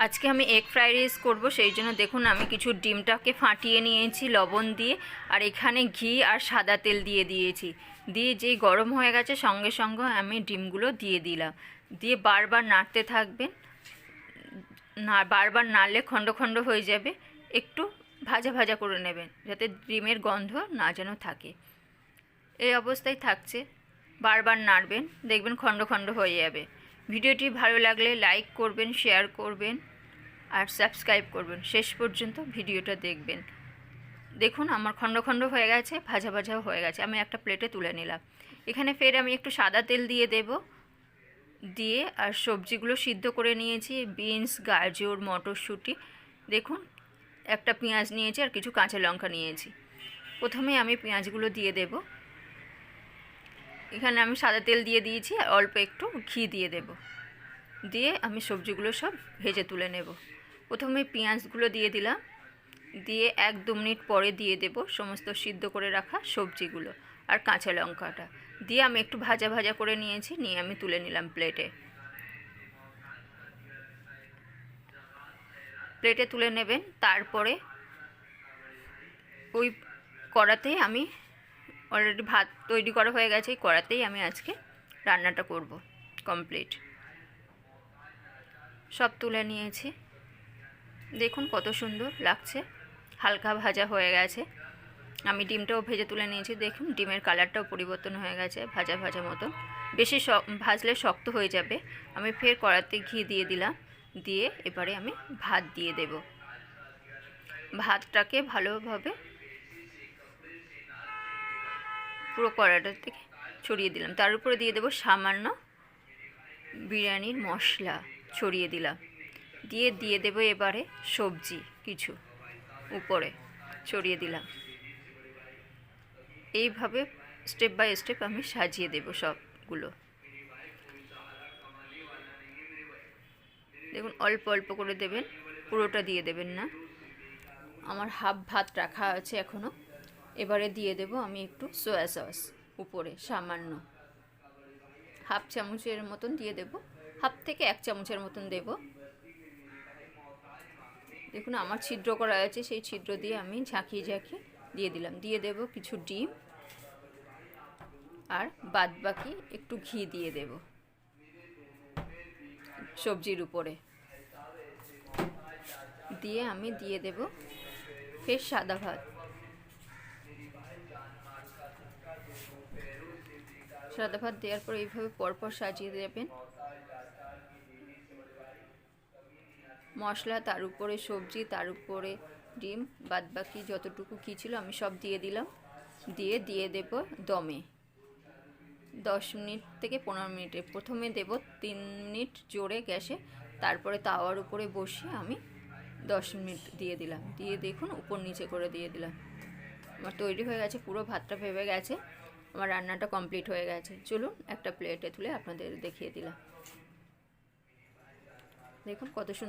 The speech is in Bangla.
আজকে আমি এগ ফ্রাইড রাইস করবো, সেই জন্য দেখুন আমি কিছু ডিমটাকে ফাটিয়ে নিয়েছি লবণ দিয়ে, আর এখানে ঘি আর সাদা তেল দিয়ে দিয়েছি। দিয়ে যেই গরম হয়ে গেছে সঙ্গে সঙ্গে আমি ডিমগুলো দিয়ে দিলাম। দিয়ে বারবার নাড়তে থাকবেন, না বারবার নাড়লে খণ্ড খণ্ড হয়ে যাবে। একটু ভাজা ভাজা করে নেবেন যাতে ডিমের গন্ধ না যেন থাকে। এই অবস্থায় থাকছে, বারবার নাড়বেন, দেখবেন খণ্ড খণ্ড হয়ে যাবে। ভিডিওটি ভালো লাগলে লাইক করবেন, শেয়ার করবেন আর সাবস্ক্রাইব করবেন। শেষ পর্যন্ত ভিডিওটা দেখবেন। দেখুন আমার খণ্ড খণ্ড হয়ে গেছে, ভাজা ভাজাও হয়ে গেছে। আমি একটা প্লেটে তুলে নিলাম। এখানে ফের আমি একটু সাদা তেল দিয়ে দেব, দিয়ে আর সবজিগুলো সিদ্ধ করে নিয়েছি, বিনস, গাজর, মটরশুঁটি। দেখুন একটা পেঁয়াজ নিয়েছি আর কিছু কাঁচা লঙ্কা নিয়েছি। প্রথমে আমি পেঁয়াজগুলো দিয়ে দেব। এখানে আমি সাদা তেল দিয়ে দিয়েছি আর অল্প একটু ঘি দিয়ে দেব। দিয়ে আমি সবজিগুলো সব ভেজে তুলে নেব। প্রথমে পেঁয়াজগুলো দিয়ে দিলাম, দিয়ে 1-2 মিনিট পরে দিয়ে দেব সমস্ত সিদ্ধ করে রাখা সবজিগুলো আর কাঁচা লঙ্কাটা। দিয়ে আমি একটু ভাজা ভাজা করে নিয়েছি, নিয়ে আমি তুলে নিলাম প্লেটে। প্লেটে তুলে নেবেন। তারপরে ওই কড়াতেই আমি অলরেডি ভাত তৈরি করা হয়ে গেছে, এই কড়াতেই আমি আজকে রান্নাটা করব কমপ্লিট। সব তুলে নিয়েছি, দেখুন কত সুন্দর লাগছে, হালকা ভাজা হয়ে গেছে। আমি ডিমটাও ভেজে তুলে নিয়েছি, দেখুন ডিমের কালারটাও পরিবর্তন হয়ে গেছে, ভাজা ভাজা মতন। বেশি ভাজলে শক্ত হয়ে যাবে। আমি ফের কড়াতে ঘি দিয়ে দিলাম, দিয়ে এবারে আমি ভাত দিয়ে দেব। ভাতটাকে ভালোভাবে পুরো কড়াটা থেকে ছড়িয়ে দিলাম। তার উপরে দিয়ে দেবো সামান্য বিরিয়ানির মশলা, ছড়িয়ে দিলাম। দিয়ে দেবো এবারে সবজি কিছু উপরে ছড়িয়ে দিলাম। এইভাবে স্টেপ বাই স্টেপ আমি সাজিয়ে দেব সবগুলো। দেখুন অল্প অল্প করে দেবেন, পুরোটা দিয়ে দেবেন না। আমার হাফ ভাত রাখা আছে এখনও। এবারে দিয়ে দেব আমি একটু সয়া সস উপরে, সামান্য হাফ চামচের মতন দিয়ে দেব, হাফ থেকে 1 চামচের মতন দেব। দেখুন আমার ছিদ্র করা আছে, সেই ছিদ্র দিয়ে আমি ঝাঁকিয়ে ঝাঁকিয়ে দিয়ে দিলাম। দিয়ে দেব কিছু ডিম আর বাদ বাকি একটু ঘি দিয়ে দেব সবজির উপরে। দিয়ে আমি দিয়ে দেব ফের সাদা ভাত। সাদা ভাত দেওয়ার পর এইভাবে পরপর সাজিয়ে দেবেন। মশলা, তার উপরে সবজি, তার উপরে ডিম, বাদ বাকি যতটুকু কী ছিল আমি সব দিয়ে দিলাম। দিয়ে দেব দমে 10 মিনিট থেকে 15 মিনিটে। প্রথমে দেব 3 মিনিট জোরে গ্যাসে, তারপরে তাওয়ার উপরে বসিয়ে আমি 10 মিনিট দিয়ে দিলাম। দিয়ে দেখুন উপর নিচে করে দিয়ে দিলাম। আমার তৈরি হয়ে গেছে, পুরো ভাতটা ভেবে গেছে, আমার রান্নাটা কমপ্লিট হয়ে গেছে। চলুন একটা প্লেটে তুলে আপনাদের দেখিয়ে দিলাম। দেখুন কত সুন্দর।